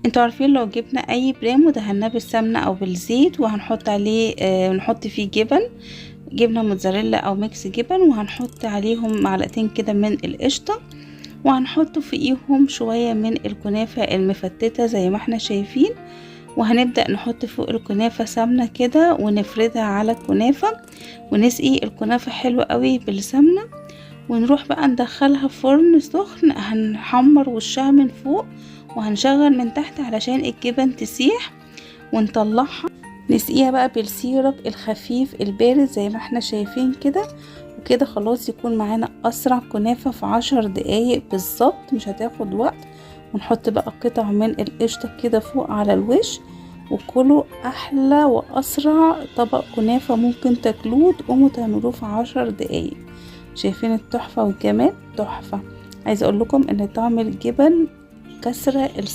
انتوا عارفين لو جبنا اي بريم ودهناه بالسمنة او بالزيت وهنحط عليه نحط فيه جبنة موتزاريلا او ميكس جبن، وهنحط عليهم معلقتين كده من القشطة، وهنحط فوقيهم شوية من الكنافة المفتتة زي ما احنا شايفين، وهنبدأ نحط فوق الكنافة سمنة كده ونفردها على الكنافة، ونسقي الكنافة حلو قوي بالسمنة، ونروح بقى ندخلها فرن سخن، هنحمر وشها من فوق وهنشغل من تحت علشان الجبن تسيح، ونطلعها نسقيها بقى بالسيرب الخفيف البارد زي ما احنا شايفين كده. وكده خلاص يكون معانا اسرع كنافة في 10 دقايق بالظبط، مش هتاخد وقت. ونحط بقى قطع من القشطة كده فوق على الوش، وكله احلى واسرع طبق كنافة ممكن تاكلوه تقوموا تعملوه في 10 دقايق. شايفين التحفة والجمال؟ تحفة. عايزة اقول لكم ان طعم الجبن كسرة